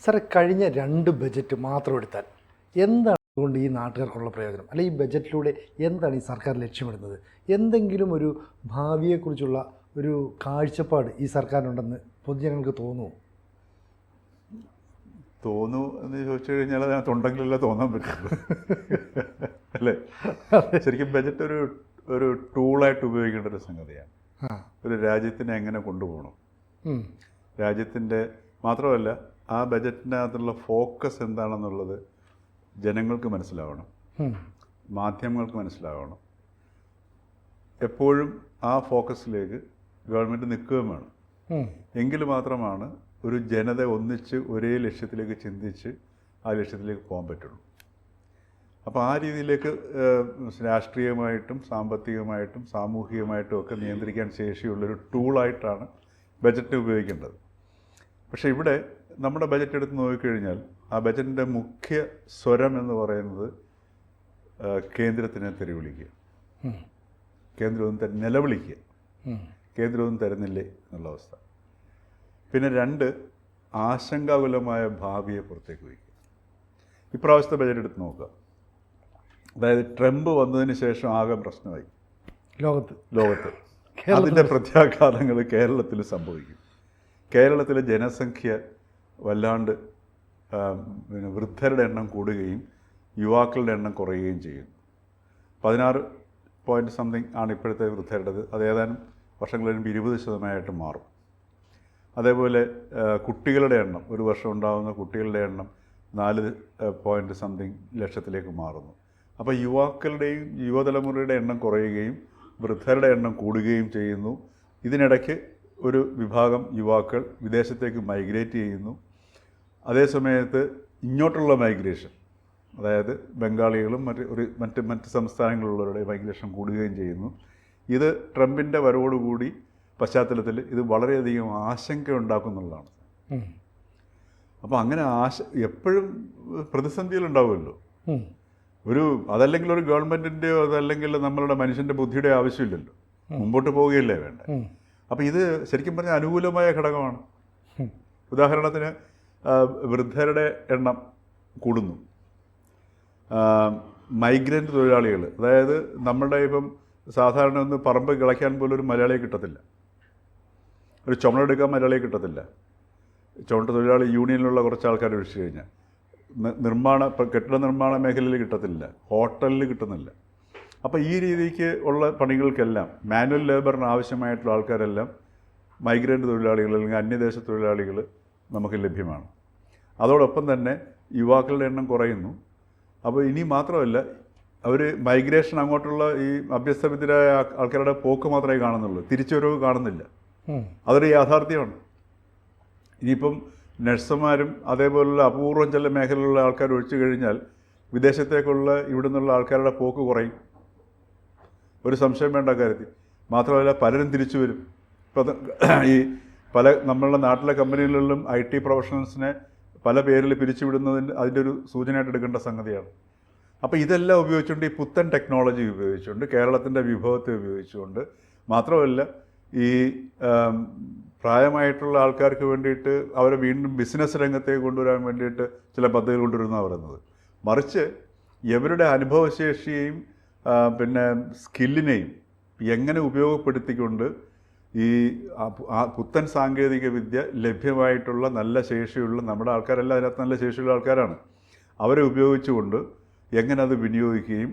സാറേ, കഴിഞ്ഞ 2 ബജറ്റ് മാത്രം എടുത്താൽ എന്താണ് അതുകൊണ്ട് ഈ നാട്ടുകാർക്കുള്ള പ്രയോജനം? അല്ലെ, ഈ ബജറ്റിലൂടെ എന്താണ് ഈ സർക്കാർ ലക്ഷ്യമിടുന്നത്? എന്തെങ്കിലും ഒരു ഭാവിയെക്കുറിച്ചുള്ള ഒരു കാഴ്ചപ്പാട് ഈ സർക്കാരിനുണ്ടെന്ന് പൊതുജനങ്ങൾക്ക് തോന്നുമോ? എന്ന് ചോദിച്ചു കഴിഞ്ഞാൽ അതിനകത്തുണ്ടെങ്കിലല്ലേ തോന്നാൻ പറ്റുള്ളൂ അല്ലേ? ശരിക്കും ബജറ്റ് ഒരു ടൂളായിട്ട് ഉപയോഗിക്കേണ്ട ഒരു സംഗതിയാണ്. ഒരു രാജ്യത്തിനെ എങ്ങനെ കൊണ്ടുപോകണം, രാജ്യത്തിൻ്റെ മാത്രമല്ല ആ ബജറ്റിനകത്തുള്ള ഫോക്കസ് എന്താണെന്നുള്ളത് ജനങ്ങൾക്ക് മനസ്സിലാവണം, മാധ്യമങ്ങൾക്ക് മനസ്സിലാവണം. എപ്പോഴും ആ ഫോക്കസിലേക്ക് ഗവൺമെൻറ് നിൽക്കുകയും വേണം. എങ്കിൽ മാത്രമാണ് ഒരു ജനത ഒന്നിച്ച് ഒരേ ലക്ഷ്യത്തിലേക്ക് ചിന്തിച്ച് ആ ലക്ഷ്യത്തിലേക്ക് പോകാൻ പറ്റുള്ളൂ. അപ്പോൾ ആ രീതിയിലേക്ക് രാഷ്ട്രീയമായിട്ടും സാമ്പത്തികമായിട്ടും സാമൂഹികമായിട്ടും ഒക്കെ നിയന്ത്രിക്കാൻ ശേഷിയുള്ളൊരു ടൂളായിട്ടാണ് ബജറ്റ് ഉപയോഗിക്കേണ്ടത്. പക്ഷേ ഇവിടെ നമ്മുടെ ബജറ്റ് എടുത്ത് നോക്കിക്കഴിഞ്ഞാൽ ആ ബജറ്റിൻ്റെ മുഖ്യ സ്വരം എന്ന് പറയുന്നത് കേന്ദ്രത്തിനെ തെരുവിളിക്കുക, കേന്ദ്രമൊന്നും നിലവിളിക്കുക, കേന്ദ്രമൊന്നും തരുന്നില്ലേ എന്നുള്ള അവസ്ഥ. പിന്നെ 2, ആശങ്കാകുലമായ ഭാവിയെ പുറത്തേക്ക് വയ്ക്കുക. ഇപ്രാവശ്യത്തെ ബജറ്റ് എടുത്ത് നോക്കുക. അതായത് ട്രംപ് വന്നതിന് ശേഷം ആകെ പ്രശ്നമായി ലോകത്ത്. അതിൻ്റെ പ്രത്യാഘാതങ്ങൾ കേരളത്തിൽ സംഭവിക്കും. കേരളത്തിലെ ജനസംഖ്യ വല്ലാണ്ട് വൃദ്ധരുടെ എണ്ണം കൂടുകയും യുവാക്കളുടെ എണ്ണം കുറയുകയും ചെയ്യുന്നു. 16 ആണ് ഇപ്പോഴത്തെ വൃദ്ധരുടേത്. അത് ഏതാനും വർഷങ്ങൾ കഴിയുമ്പോൾ 20% മാറും. അതേപോലെ കുട്ടികളുടെ എണ്ണം, ഒരു വർഷം ഉണ്ടാകുന്ന കുട്ടികളുടെ എണ്ണം 4 ലക്ഷത്തിലേക്ക് മാറുന്നു. അപ്പോൾ യുവാക്കളുടെയും യുവതലമുറയുടെ എണ്ണം കുറയുകയും വൃദ്ധരുടെ എണ്ണം കൂടുകയും ചെയ്യുന്നു. ഇതിനിടയ്ക്ക് ഒരു വിഭാഗം യുവാക്കൾ വിദേശത്തേക്ക് മൈഗ്രേറ്റ് ചെയ്യുന്നു. അതേസമയത്ത് ഇങ്ങോട്ടുള്ള മൈഗ്രേഷൻ, അതായത് ബംഗാളികളും മറ്റ് സംസ്ഥാനങ്ങളിലുള്ളവരുടെ മൈഗ്രേഷൻ കൂടുകയും ചെയ്യുന്നു. ഇത് ട്രംപിൻ്റെ വരവോടുകൂടി പശ്ചാത്തലത്തിൽ ഇത് വളരെയധികം ആശങ്ക ഉണ്ടാക്കുന്നുള്ളതാണ്. അപ്പോൾ അങ്ങനെ എപ്പോഴും പ്രതിസന്ധികളുണ്ടാവുമല്ലോ. അതല്ലെങ്കിൽ ഒരു ഗവൺമെൻറ്റിൻ്റെയോ അതല്ലെങ്കിൽ നമ്മളുടെ മനുഷ്യൻ്റെ ബുദ്ധിയുടെ ആവശ്യമില്ലല്ലോ, മുമ്പോട്ട് പോവുകയല്ലേ വേണ്ട. അപ്പോൾ ഇത് ശരിക്കും പറഞ്ഞാൽ അനുകൂലമായ ഘടകമാണ്. ഉദാഹരണത്തിന് വൃദ്ധരുടെ എണ്ണം കൂടുന്നു. മൈഗ്രൻ്റ് തൊഴിലാളികൾ, അതായത് നമ്മളുടെ ഇപ്പം സാധാരണ ഒന്ന് പറമ്പ് കിളയ്ക്കാൻ പോലും ഒരു മലയാളിയെ കിട്ടത്തില്ല, ഒരു ചുമടെടുക്കാൻ മലയാളിയെ കിട്ടത്തില്ല. ചുമട്ട് തൊഴിലാളി യൂണിയനിലുള്ള കുറച്ച് ആൾക്കാർ ഒഴിച്ചു കഴിഞ്ഞാൽ കെട്ടിട നിർമ്മാണ മേഖലയിൽ കിട്ടത്തില്ല, ഹോട്ടലിൽ കിട്ടുന്നില്ല. അപ്പോൾ ഈ രീതിക്ക് ഉള്ള പണികൾക്കെല്ലാം മാനുവൽ ലേബറിന് ആവശ്യമായിട്ടുള്ള ആൾക്കാരെല്ലാം മൈഗ്രൻ്റ് തൊഴിലാളികൾ അല്ലെങ്കിൽ അന്യദേശ തൊഴിലാളികൾ നമുക്ക് ലഭ്യമാണ്. അതോടൊപ്പം തന്നെ യുവാക്കളുടെ എണ്ണം കുറയുന്നു. അപ്പോൾ ഇനി മാത്രമല്ല, അവർ മൈഗ്രേഷൻ അങ്ങോട്ടുള്ള ഈ അഭ്യസ്തവിദ്യരായ ആൾക്കാരുടെ പോക്ക് മാത്രമേ കാണുന്നുള്ളൂ, തിരിച്ചുവരവ് കാണുന്നില്ല. അതൊരു യാഥാർത്ഥ്യമാണ്. ഇനിയിപ്പം നഴ്സുമാരും അതേപോലുള്ള അപൂർവം ചില മേഖലയിലുള്ള ആൾക്കാർ ഒഴിച്ചു കഴിഞ്ഞാൽ വിദേശത്തേക്കുള്ള ഇവിടെ നിന്നുള്ള ആൾക്കാരുടെ പോക്ക് കുറയും, ഒരു സംശയം വേണ്ട കാര്യത്തിൽ. മാത്രമല്ല പലരും തിരിച്ചു വരും. ഇപ്പോൾ ഈ നമ്മളുടെ നാട്ടിലെ കമ്പനികളിലും IT പ്രൊഫഷണൽസിനെ പല പേരിൽ പിരിച്ചുവിടുന്നതിന് അതിൻ്റെ ഒരു സൂചനയായിട്ട് എടുക്കേണ്ട സംഗതിയാണ്. അപ്പോൾ ഇതെല്ലാം ഉപയോഗിച്ചുകൊണ്ട്, ഈ പുത്തൻ ടെക്നോളജി ഉപയോഗിച്ചുകൊണ്ട്, കേരളത്തിൻ്റെ വിഭവത്തെ ഉപയോഗിച്ചുകൊണ്ട്, മാത്രമല്ല ഈ പ്രായമായിട്ടുള്ള ആൾക്കാർക്ക് വേണ്ടിയിട്ട് അവരെ വീണ്ടും ബിസിനസ് രംഗത്തേക്ക് കൊണ്ടുവരാൻ വേണ്ടിയിട്ട് ചില പദ്ധതികൾ കൊണ്ടുവരുന്നതാണ് പറയുന്നത്. മറിച്ച് ഇവരുടെ അനുഭവശേഷിയെയും പിന്നെ സ്കില്ലിനെയും എങ്ങനെ ഉപയോഗപ്പെടുത്തിക്കൊണ്ട് ഈ പുത്തൻ സാങ്കേതിക വിദ്യ ലഭ്യമായിട്ടുള്ള നല്ല ശേഷിയുള്ള നമ്മുടെ ആൾക്കാരെല്ലാം അതിനകത്ത് നല്ല ശേഷിയുള്ള ആൾക്കാരാണ്, അവരെ ഉപയോഗിച്ചുകൊണ്ട് എങ്ങനെ അത് വിനിയോഗിക്കുകയും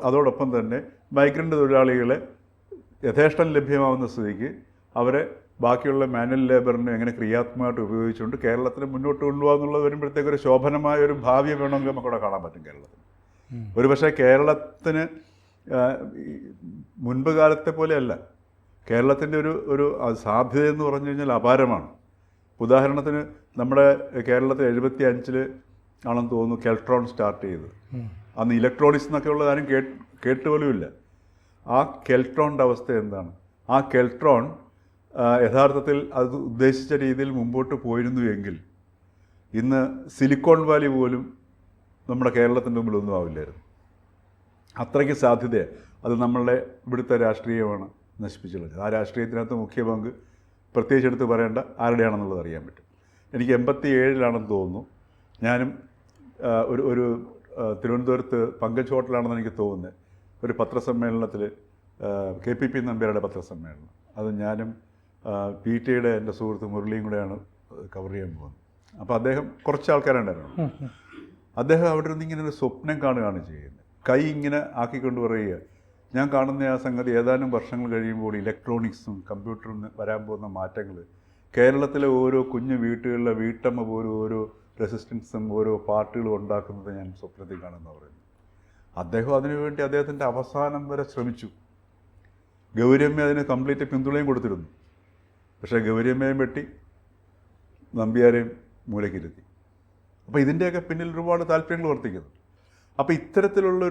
അതോടൊപ്പം തന്നെ മൈഗ്രൻ്റ് തൊഴിലാളികളെ യഥേഷ്ടം ലഭ്യമാവുന്ന സ്ഥിതിക്ക് അവരെ ബാക്കിയുള്ള മാനുവൽ ലേബറിനെ എങ്ങനെ ക്രിയാത്മകമായിട്ട് ഉപയോഗിച്ചുകൊണ്ട് കേരളത്തിന് മുന്നോട്ട് കൊണ്ടുപോകാന്നുള്ളത് വരുമ്പോഴത്തേക്കൊരു ശോഭനമായ ഒരു ഭാവി വേണമെങ്കിൽ നമുക്കവിടെ കാണാൻ പറ്റും കേരളത്തിന്. ഒരുപക്ഷെ കേരളത്തിന് മുൻപ് കാലത്തെ പോലെയല്ല, കേരളത്തിൻ്റെ ഒരു സാധ്യതയെന്ന് പറഞ്ഞു കഴിഞ്ഞാൽ അപാരമാണ്. ഉദാഹരണത്തിന് നമ്മുടെ കേരളത്തിൽ 75 ആണെന്ന് തോന്നുന്നു കെൽട്രോൺ സ്റ്റാർട്ട് ചെയ്തത്. അന്ന് ഇലക്ട്രോണിക്സ് എന്നൊക്കെ ഉള്ള കാര്യം കേട്ടുപോലുമില്ല. ആ കെൽട്രോണിൻ്റെ അവസ്ഥ എന്താണ്? ആ കെൽട്രോൺ യഥാർത്ഥത്തിൽ അത് ഉദ്ദേശിച്ച രീതിയിൽ മുമ്പോട്ട് പോയിരുന്നു എങ്കിൽ ഇന്ന് സിലിക്കോൺ വാലി പോലും നമ്മുടെ കേരളത്തിൻ്റെ മുമ്പിലൊന്നും ആവില്ലായിരുന്നു. അത്രയ്ക്ക് സാധ്യതയാണ്. അത് നമ്മളുടെ ഇവിടുത്തെ രാഷ്ട്രീയമാണ് നശിപ്പിച്ചുള്ളത്. ആ രാഷ്ട്രീയത്തിനകത്ത് മുഖ്യ പങ്ക് പ്രത്യേകിച്ച് എടുത്ത് പറയേണ്ട ആരുടെയാണെന്നുള്ളത് അറിയാൻ പറ്റും. എനിക്ക് 87-ലാണെന്ന് തോന്നുന്നു. ഞാനും ഒരു തിരുവനന്തപുരത്ത് പങ്കജ് ഹോട്ടലാണെന്ന് എനിക്ക് തോന്നുന്നത്, ഒരു പത്രസമ്മേളനത്തിൽ KPP നമ്പ്യാരുടെ പത്രസമ്മേളനം, അത് ഞാനും PTയുടെ എൻ്റെ സുഹൃത്ത് മുരളിയും കൂടെയാണ് കവർ ചെയ്യാൻ പോകുന്നത്. അപ്പോൾ അദ്ദേഹം കുറച്ച് ആൾക്കാരുണ്ടായിരുന്നു. അദ്ദേഹം അവിടെ നിന്ന് ഇങ്ങനെ ഒരു സ്വപ്നം കാണുകയാണ് ചെയ്യുന്നത്. കൈ ഇങ്ങനെ ആക്കിക്കൊണ്ട് പറയുക, ഞാൻ കാണുന്ന ആ സംഗതി ഏതാനും വർഷങ്ങൾ കഴിയുമ്പോൾ ഇലക്ട്രോണിക്സും കമ്പ്യൂട്ടറും വരാൻ പോകുന്ന മാറ്റങ്ങൾ കേരളത്തിലെ ഓരോ കുഞ്ഞു വീട്ടുകളിലെ വീട്ടമ്മ പോലും ഓരോ റെസിസ്റ്റൻസും ഓരോ പാർട്ടികളും ഉണ്ടാക്കുന്നത് ഞാൻ സ്വപ്നത്തിൽ കാണുമെന്ന് പറയുന്നു. അദ്ദേഹം അതിനുവേണ്ടി അദ്ദേഹത്തിൻ്റെ അവസാനം വരെ ശ്രമിച്ചു. ഗൗരിയമ്മ അതിന് കംപ്ലീറ്റ് പിന്തുണയും കൊടുത്തിരുന്നു. പക്ഷേ ഗൗരിയമ്മയും വെട്ടി നമ്പ്യാരെയും മൂലക്കിരുത്തി. അപ്പോൾ ഇതിൻ്റെയൊക്കെ പിന്നിൽ ഒരുപാട് താല്പര്യങ്ങൾ വർത്തിക്കുന്നു. അപ്പോൾ ഇത്തരത്തിലുള്ള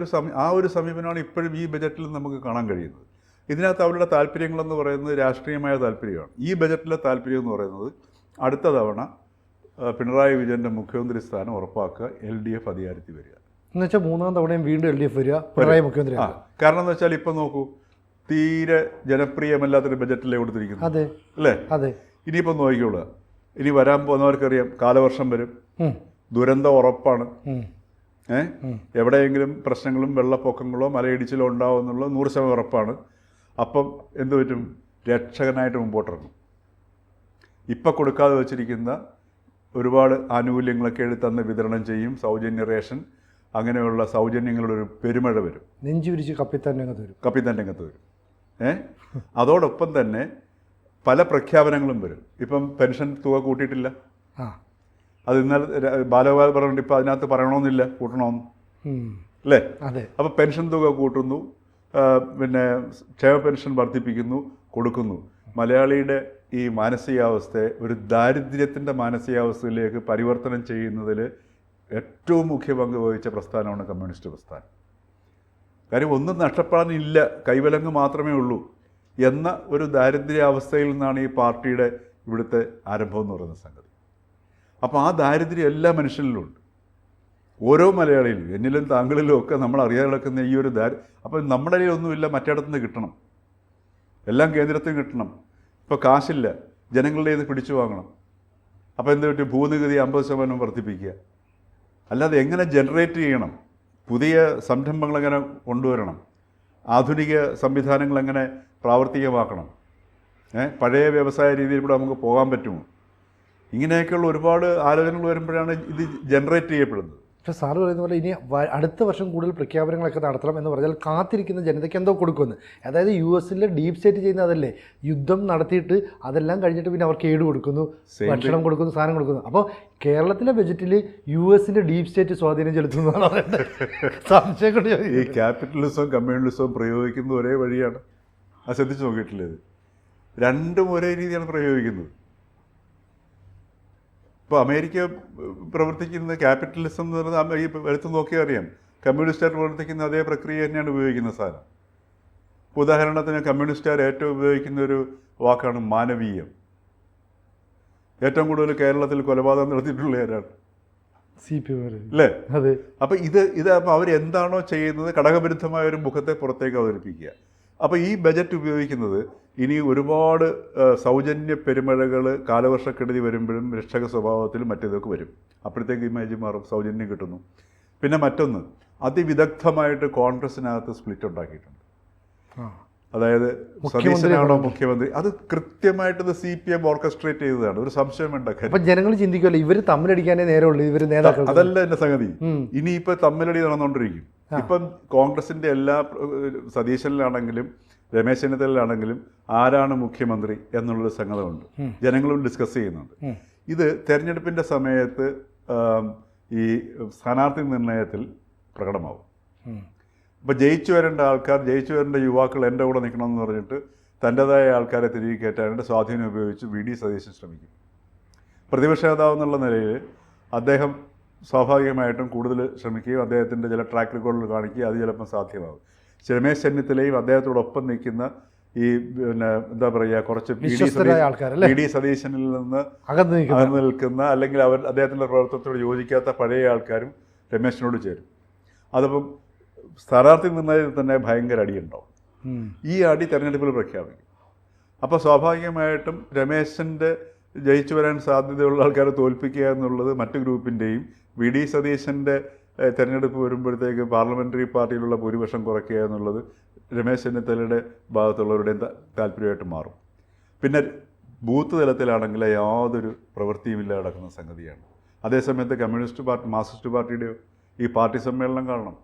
ഒരു സമീപനമാണ് ഇപ്പോഴും ഈ ബജറ്റിൽ നമുക്ക് കാണാൻ കഴിയുന്നത്. ഇതിനകത്ത് അവരുടെ താല്പര്യങ്ങളെന്ന് പറയുന്നത് രാഷ്ട്രീയമായ താല്പര്യമാണ്. ഈ ബജറ്റിലെ താല്പര്യം എന്ന് പറയുന്നത് അടുത്ത തവണ പിണറായി വിജയൻ്റെ മുഖ്യമന്ത്രി സ്ഥാനം ഉറപ്പാക്കുക, LDF അധികാരത്തിൽ വരിക എന്നുവെച്ചാൽ 3ാം തവണയും വീണ്ടും LDF വരിക, പിണറായി മുഖ്യമന്ത്രി. കാരണം എന്ന് വെച്ചാൽ ഇപ്പം നോക്കൂ, തീരെ ജനപ്രിയമല്ലാത്തൊരു ബജറ്റിലെ കൊടുത്തിരിക്കുന്നു. അതെ അല്ലേ? അതെ. ഇനിയിപ്പം നോക്കിക്കോളുക, ഇനി വരാൻ പോകുന്നവർക്കറിയാം കാലവർഷം വരും, ദുരന്തം ഉറപ്പാണ്. എവിടെയെങ്കിലും പ്രശ്നങ്ങളും വെള്ളപ്പൊക്കങ്ങളോ മലയിടിച്ചിലോ ഉണ്ടാവുമെന്നുള്ള 100% ഉറപ്പാണ്. അപ്പം എന്തു പറ്റും? രക്ഷകനായിട്ട് മുമ്പോട്ടിറങ്ങും. ഇപ്പം കൊടുക്കാതെ വച്ചിരിക്കുന്ന ഒരുപാട് ആനുകൂല്യങ്ങളൊക്കെ എടുത്തന്ന് വിതരണം ചെയ്യും. സൗജന്യ റേഷൻ, അങ്ങനെയുള്ള സൗജന്യങ്ങളുടെ ഒരു പെരുമഴ വരും. നെഞ്ചു വിരിച്ച് കപ്പിത്താൻ രംഗത്ത് വരും. അതോടൊപ്പം തന്നെ പല പ്രഖ്യാപനങ്ങളും വരും. ഇപ്പം പെൻഷൻ തുക കൂട്ടിയിട്ടില്ല. അത് ഇന്നലെ ബാലഗോപാൽ പറഞ്ഞിട്ട് ഇപ്പം അതിനകത്ത് പറയണമെന്നില്ല, കൂട്ടണമെന്ന്, അല്ലേ? അപ്പോൾ പെൻഷൻ തുക കൂട്ടുന്നു, പിന്നെ ക്ഷേമ പെൻഷൻ വർദ്ധിപ്പിക്കുന്നു, കൊടുക്കുന്നു. മലയാളിയുടെ ഈ മാനസികാവസ്ഥയെ ഒരു ദാരിദ്ര്യത്തിൻ്റെ മാനസികാവസ്ഥയിലേക്ക് പരിവർത്തനം ചെയ്യുന്നതിൽ ഏറ്റവും മുഖ്യ പങ്ക് വഹിച്ച പ്രസ്ഥാനമാണ് കമ്മ്യൂണിസ്റ്റ് പ്രസ്ഥാനം. കാര്യം ഒന്നും നഷ്ടപ്പെടാനില്ല, കൈവലങ്ങ് മാത്രമേ ഉള്ളൂ എന്ന ഒരു ദാരിദ്ര്യാവസ്ഥയിൽ നിന്നാണ് ഈ പാർട്ടിയുടെ ഇവിടുത്തെ ആരംഭം എന്ന് പറയുന്ന സംഗതി. അപ്പോൾ ആ ദാരിദ്ര്യം എല്ലാ മനുഷ്യനിലുമുണ്ട്, ഓരോ മലയാളിയിലും, എന്നിലും താങ്കളിലും ഒക്കെ നമ്മൾ അറിയാതെ കിടക്കുന്ന ഈ ഒരു അപ്പം നമ്മുടെ കയ്യിലൊന്നുമില്ല, മറ്റിടത്തുനിന്ന് കിട്ടണം, എല്ലാം കേന്ദ്രത്തിൽ കിട്ടണം. ഇപ്പോൾ കാശില്ല, ജനങ്ങളുടെ നിന്ന് പിടിച്ചു വാങ്ങണം. അപ്പോൾ എന്ത് പറ്റും? ഭൂനികുതി 50% വർദ്ധിപ്പിക്കുക. അല്ലാതെ എങ്ങനെ ജനറേറ്റ് ചെയ്യണം, പുതിയ സംരംഭങ്ങൾ എങ്ങനെ കൊണ്ടുവരണം, ആധുനിക സംവിധാനങ്ങൾ എങ്ങനെ പ്രാവർത്തികമാക്കണം, പഴയ വ്യവസായ രീതിയിൽ കൂടെ നമുക്ക് പോകാൻ പറ്റുമോ? ഇങ്ങനെയൊക്കെയുള്ള ഒരുപാട് ആലോചനകൾ വരുമ്പോഴാണ് ഇത് ജനറേറ്റ് ചെയ്യപ്പെടുന്നത്. പക്ഷേ സാറ് പറയുന്ന പോലെ ഇനി അടുത്ത വർഷം കൂടുതൽ പ്രഖ്യാപനങ്ങളൊക്കെ നടത്തണം എന്ന് പറഞ്ഞാൽ കാത്തിരിക്കുന്ന ജനതയ്ക്ക് എന്തോ കൊടുക്കുമെന്ന്. അതായത് US ഡീപ് സ്റ്റേറ്റ് ചെയ്യുന്ന അതല്ലേ, യുദ്ധം നടത്തിയിട്ട് അതെല്ലാം കഴിഞ്ഞിട്ട് പിന്നെ അവർക്ക് എയ്ഡ് കൊടുക്കുന്നു, ഭക്ഷണം കൊടുക്കുന്നു, സാധനം കൊടുക്കുന്നു. അപ്പോൾ കേരളത്തിലെ ബജറ്റിൽ US ഡീപ് സ്റ്റേറ്റ് സ്വാധീനം ചെലുത്തുന്നതാണ് സംശയം കൊണ്ട്. ഈ ക്യാപിറ്റലിസവും കമ്മ്യൂണലിസവും പ്രയോഗിക്കുന്ന ഒരേ വഴിയാണ്. അത് ശ്രദ്ധിച്ച് നോക്കിയിട്ടില്ല? ഇത് രണ്ടും ഒരേ രീതിയാണ് പ്രയോഗിക്കുന്നത്. ഇപ്പോൾ അമേരിക്ക പ്രവർത്തിക്കുന്ന ക്യാപിറ്റലിസം എന്ന് പറഞ്ഞാൽ ഈ എടുത്ത് നോക്കിയാൽ അറിയാം, കമ്മ്യൂണിസ്റ്റുകാർ പ്രവർത്തിക്കുന്ന അതേ പ്രക്രിയ തന്നെയാണ് ഉപയോഗിക്കുന്ന സാധനം. ഇപ്പോൾ ഉദാഹരണത്തിന് കമ്മ്യൂണിസ്റ്റുകാർ ഏറ്റവും ഉപയോഗിക്കുന്ന ഒരു വാക്കാണ് മാനവീയം. ഏറ്റവും കൂടുതൽ കേരളത്തിൽ കൊലപാതകം നടത്തിയിട്ടുള്ള ആരാണ്? CPM അല്ലേ? അതെ. അപ്പോൾ ഇത് അപ്പോൾ അവരെന്താണോ ചെയ്യുന്നത് ഘടകവിരുദ്ധമായ ഒരു മുഖത്തെ പുറത്തേക്ക് അവതരിപ്പിക്കുക. അപ്പോൾ ഈ ബജറ്റ് ഉപയോഗിക്കുന്നത് ഇനി ഒരുപാട് സൗജന്യ പെരുമഴകൾ കാലവർഷക്കെടുതി വരുമ്പോഴും രക്ഷക സ്വഭാവത്തിലും മറ്റേതൊക്കെ വരും. അപ്പോഴത്തേക്ക് ഇമേജ് മാറും, സൗജന്യം കിട്ടുന്നു. പിന്നെ മറ്റൊന്ന്, അതിവിദഗ്ധമായിട്ട് കോൺഗ്രസിനകത്ത് സ്പ്ലിറ്റ് ഉണ്ടാക്കിയിട്ടുണ്ട്. അതായത് സതീശനാണോ മുഖ്യമന്ത്രി, അത് കൃത്യമായിട്ട് ഇത് CPM ഓർക്കസ്ട്രേറ്റ് ചെയ്തതാണ്, ഒരു സംശയം ഉണ്ടാക്കാൻ. അപ്പം ജനങ്ങൾ ചിന്തിക്കുമല്ലോ, ഇവർ തമ്മിലടിക്കാനേ നേരമുള്ളൂ, ഇവർ നേതാക്കൾ. അതല്ല എൻ്റെ സംഗതി. ഇനിയിപ്പോൾ തമ്മിലടി നടന്നുകൊണ്ടിരിക്കും. ഇപ്പം കോൺഗ്രസിൻ്റെ എല്ലാ സതീശനിലാണെങ്കിലും രമേശ് ചെന്നിത്തലയിലാണെങ്കിലും ആരാണ് മുഖ്യമന്ത്രി എന്നുള്ളൊരു സംഗതമുണ്ട്, ജനങ്ങളും ഡിസ്കസ് ചെയ്യുന്നുണ്ട്. ഇത് തെരഞ്ഞെടുപ്പിൻ്റെ സമയത്ത് ഈ സ്ഥാനാർത്ഥി നിർണയത്തിൽ പ്രകടമാവും. അപ്പോൾ ജയിച്ചു വരേണ്ട ആൾക്കാർ, ജയിച്ചു വരേണ്ട യുവാക്കൾ എൻ്റെ കൂടെ നിൽക്കണമെന്ന് പറഞ്ഞിട്ട് തൻ്റെതായ ആൾക്കാരെ തിരികെ കയറ്റാനായിട്ട് സ്വാധീനം ഉപയോഗിച്ച് VD സതീശൻ ശ്രമിക്കും. പ്രതിപക്ഷ നേതാവ് എന്നുള്ള നിലയിൽ അദ്ദേഹം സ്വാഭാവികമായിട്ടും കൂടുതൽ ശ്രമിക്കുകയും അദ്ദേഹത്തിൻ്റെ ചില ട്രാക്ക് റെക്കോർഡുകൾ കാണിക്കുകയും അത് ചിലപ്പോൾ സാധ്യമാകും. രമേശ് ചെന്നിത്തലയും അദ്ദേഹത്തോടൊപ്പം നിൽക്കുന്ന ഈ പിന്നെ എന്താ പറയുക, കുറച്ച് VD സതീശനിൽ നിന്ന് അകന്നു നിൽക്കുന്ന, അല്ലെങ്കിൽ അദ്ദേഹത്തിൻ്റെ പ്രവർത്തനത്തോട് യോജിക്കാത്ത പഴയ ആൾക്കാരും രമേശിനോട് ചേരും. അതപ്പം സ്ഥാനാർത്ഥി നിർണയത്തിൽ തന്നെ ഭയങ്കര അടിയുണ്ടാവും. ഈ അടി തെരഞ്ഞെടുപ്പിൽ പ്രഖ്യാപിക്കും. അപ്പോൾ സ്വാഭാവികമായിട്ടും രമേശിൻ്റെ ജയിച്ചു വരാൻ സാധ്യതയുള്ള ആൾക്കാരെ തോൽപ്പിക്കുക എന്നുള്ളത് മറ്റു ഗ്രൂപ്പിൻ്റെയും വി ഡി സതീശൻ്റെ തെരഞ്ഞെടുപ്പ് വരുമ്പോഴത്തേക്ക് പാർലമെൻ്ററി പാർട്ടിയിലുള്ള ഭൂരിപക്ഷം കുറയ്ക്കുക എന്നുള്ളത് രമേശ് ചെന്നിത്തലയുടെ ഭാഗത്തുള്ളവരുടെയും താല്പര്യമായിട്ട് മാറും. പിന്നെ ബൂത്ത് തലത്തിലാണെങ്കിൽ യാതൊരു പ്രവൃത്തിയുമില്ല നടക്കുന്ന സംഗതിയാണ്. അതേസമയത്ത് കമ്മ്യൂണിസ്റ്റ് പാർട്ടി മാർക്സിസ്റ്റ് പാർട്ടിയുടെയോ ഈ പാർട്ടി സമ്മേളനം കാണണം.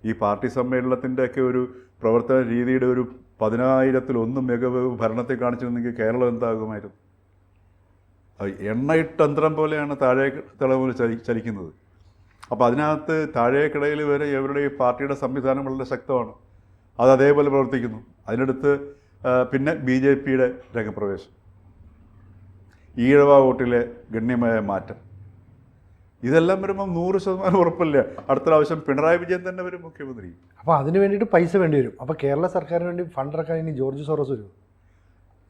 ഈ പാർട്ടി സമ്മേളനത്തിൻ്റെയൊക്കെ ഒരു പ്രവർത്തന രീതിയുടെ ഒരു 10,000-1 മികവ് ഭരണത്തെ കാണിച്ചിരുന്നെങ്കിൽ കേരളം എന്താകുമായിരുന്നു? എണ്ണയിട്ടന്ത്രം പോലെയാണ് താഴേക്കിടയിൽ ചലിക്കുന്നത്. അപ്പോൾ അതിനകത്ത് താഴേക്കിടയിൽ വരെ ഇവരുടെ ഈ പാർട്ടിയുടെ സംവിധാനം വളരെ ശക്തമാണ്. അത് അതേപോലെ പ്രവർത്തിക്കുന്നു. അതിനടുത്ത് പിന്നെ BJPയുടെ രംഗപ്രവേശം, ഈഴവ വോട്ടിലെ ഗണ്യമായ മാറ്റം, ഇതെല്ലാം വരുമ്പം 100% ഉറപ്പില്ല അടുത്ത പ്രാവശ്യം പിണറായി വിജയൻ തന്നെ വരും മുഖ്യമന്ത്രി. അപ്പോൾ അതിന് വേണ്ടിയിട്ട് പൈസ വേണ്ടി വരും. അപ്പോൾ കേരള സർക്കാരിന് വേണ്ടി ഫണ്ട് ഇറക്കാൻ ഇനി ജോർജ് സോറസ് വരും.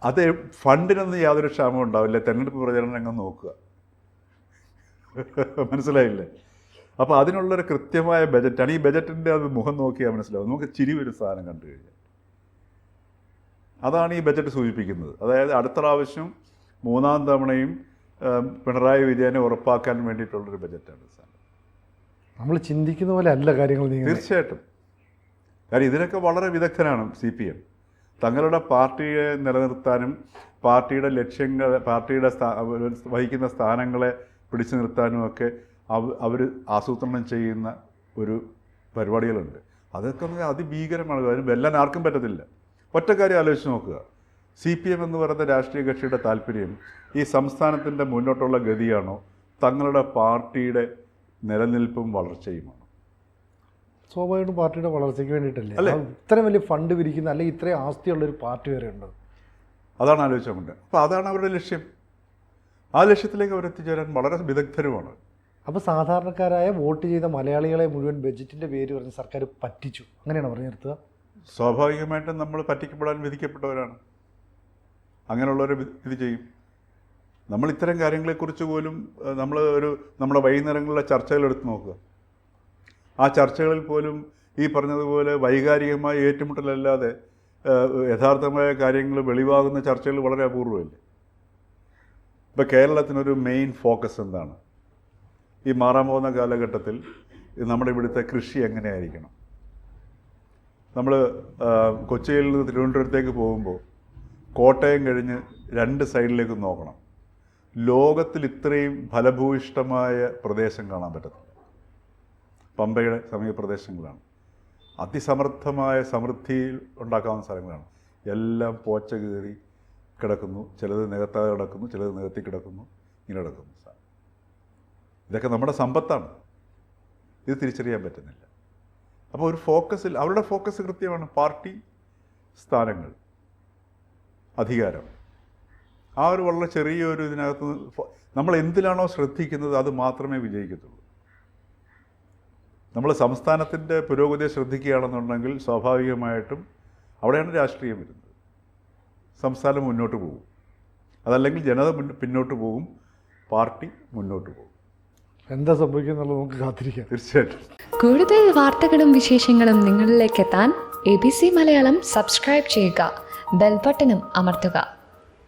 അത് ഫണ്ടിനൊന്നും യാതൊരു ക്ഷാമവും ഉണ്ടാവില്ല. തെരഞ്ഞെടുപ്പ് പ്രചരണം രംഗം നോക്കുക, മനസ്സിലായില്ലേ? അപ്പോൾ അതിനുള്ളൊരു കൃത്യമായ ബജറ്റാണ്. ഈ ബജറ്റിൻ്റെ അത് മുഖം നോക്കിയാൽ മനസ്സിലാവും. നമുക്ക് ചിരി ഒരു സാധനം കണ്ടു കഴിഞ്ഞാൽ അതാണ് ഈ ബജറ്റ് സൂചിപ്പിക്കുന്നത്. അതായത് അടുത്ത പ്രാവശ്യം 3ാം തവണയും പിണറായി വിജയനെ ഉറപ്പാക്കാൻ വേണ്ടിയിട്ടുള്ളൊരു ബജറ്റാണ് സാധനം. നമ്മൾ ചിന്തിക്കുന്ന പോലെ അല്ല കാര്യങ്ങൾ. തീർച്ചയായിട്ടും. കാരണം ഇതിനൊക്കെ വളരെ വിദഗ്ധനാണ് CPM. തങ്ങളുടെ പാർട്ടിയെ നിലനിർത്താനും പാർട്ടിയുടെ ലക്ഷ്യങ്ങൾ, പാർട്ടിയുടെ വഹിക്കുന്ന സ്ഥാനങ്ങളെ പിടിച്ചു നിർത്താനും ഒക്കെ അവർ ആസൂത്രണം ചെയ്യുന്ന ഒരു പരിപാടികളുണ്ട്. അതൊക്കെ അതിഭീകരമാണ്. അതിന് വെല്ലാൻ ആർക്കും പറ്റത്തില്ല. ഒറ്റ കാര്യം ആലോചിച്ച് നോക്കുക. CPM എന്ന് പറയുന്ന രാഷ്ട്രീയ കക്ഷിയുടെ താല്പര്യം ഈ സംസ്ഥാനത്തിൻ്റെ മുന്നോട്ടുള്ള ഗതിയാണോ തങ്ങളുടെ പാർട്ടിയുടെ നിലനിൽപ്പും വളർച്ചയുമാണ്? സ്വാഭാവികമായിട്ടും പാർട്ടിയുടെ വളർച്ചയ്ക്ക് വേണ്ടിയിട്ടല്ലേ ഇത്രയും വലിയ ഫണ്ട് പിരിക്കുന്ന, അല്ലെങ്കിൽ ഇത്രയും ആസ്തിയുള്ളൊരു പാർട്ടി വരെ ഉണ്ട്. അതാണ് ആലോചിച്ചുകൊണ്ട്. അപ്പോൾ അതാണ് അവരുടെ ലക്ഷ്യം. ആ ലക്ഷ്യത്തിലേക്ക് അവരെത്തിച്ചേരാൻ വളരെ വിദഗ്ധരുമാണ്. അപ്പോൾ സാധാരണക്കാരായ വോട്ട് ചെയ്ത മലയാളികളെ മുഴുവൻ ബജറ്റിൻ്റെ പേര് പറഞ്ഞ് സർക്കാർ പറ്റിച്ചു, അങ്ങനെയാണ് പറഞ്ഞു നിർത്തുക? സ്വാഭാവികമായിട്ടും നമ്മൾ പറ്റിക്കപ്പെടാൻ വിധിക്കപ്പെട്ടവരാണ്. അങ്ങനെയുള്ളവർ ഇത് ചെയ്യും. നമ്മൾ ഇത്തരം കാര്യങ്ങളെക്കുറിച്ച് പോലും നമ്മുടെ വൈകുന്നേരങ്ങളിലെ ചർച്ചകൾ എടുത്ത് നോക്കുക. ആ ചർച്ചകളിൽ പോലും ഈ പറഞ്ഞതുപോലെ വൈകാരികമായ ഏറ്റുമുട്ടലല്ലാതെ യഥാർത്ഥമായ കാര്യങ്ങൾ വെളിവാകുന്ന ചർച്ചകൾ വളരെ അപൂർവമല്ലേ? ഇപ്പോൾ കേരളത്തിനൊരു മെയിൻ ഫോക്കസ് എന്താണ്? ഈ മാറാൻ പോകുന്ന കാലഘട്ടത്തിൽ നമ്മുടെ ഇവിടുത്തെ കൃഷി എങ്ങനെയായിരിക്കണം? നമ്മൾ കൊച്ചിയിൽ നിന്ന് തിരുവനന്തപുരത്തേക്ക് പോകുമ്പോൾ കോട്ടയം കഴിഞ്ഞ് 2 സൈഡിലേക്ക് നോക്കണം. ലോകത്തിൽ ഇത്രയും ഫലഭൂയിഷ്ടമായ പ്രദേശം കാണാൻ പറ്റത്തില്ല. പമ്പയുടെ സമീപ പ്രദേശങ്ങളാണ്. അതിസമർത്ഥമായ സമൃദ്ധി ഉണ്ടാക്കാവുന്ന സ്ഥലങ്ങളാണ്. എല്ലാം പോച്ച കയറി കിടക്കുന്നു, ചിലത് നികത്താതെ കിടക്കുന്നു, ചിലത് നികത്തി കിടക്കുന്നു, ഇങ്ങനെ കിടക്കുന്നു. ഇതൊക്കെ നമ്മുടെ സമ്പത്താണ്. ഇത് തിരിച്ചറിയാൻ പറ്റുന്നില്ല. അപ്പോൾ ഒരു ഫോക്കസിൽ അവരുടെ ഫോക്കസ് കൃത്യമാണ്. പാർട്ടി സ്ഥാനങ്ങൾ, അധികാരം, ആ ഒരു വളരെ ചെറിയൊരു ഇതിനകത്ത് നമ്മൾ എന്തിലാണോ ശ്രദ്ധിക്കുന്നത് അത് മാത്രമേ വിജയിക്കത്തുള്ളൂ. നമ്മൾ സംസ്ഥാനത്തിൻ്റെ പുരോഗതിയെ ശ്രദ്ധിക്കുകയാണെന്നുണ്ടെങ്കിൽ സ്വാഭാവികമായിട്ടും അവിടെയാണ് രാഷ്ട്രീയം വരുന്നത്. സംസ്ഥാനം മുന്നോട്ട് പോകും. അതല്ലെങ്കിൽ ജനത പിന്നോട്ട് പോകും, പാർട്ടി മുന്നോട്ട് പോകും. എന്താ സംഭവിക്കുന്നുള്ളത് നമുക്ക് കാത്തിരിക്കാം. തീർച്ചയായിട്ടും. കൂടുതൽ വാർത്തകളും വിശേഷങ്ങളും നിങ്ങളിലേക്ക് എത്താൻ ABC മലയാളം സബ്സ്ക്രൈബ് ചെയ്യുക, ബെൽ ബട്ടണും അമർത്തുക.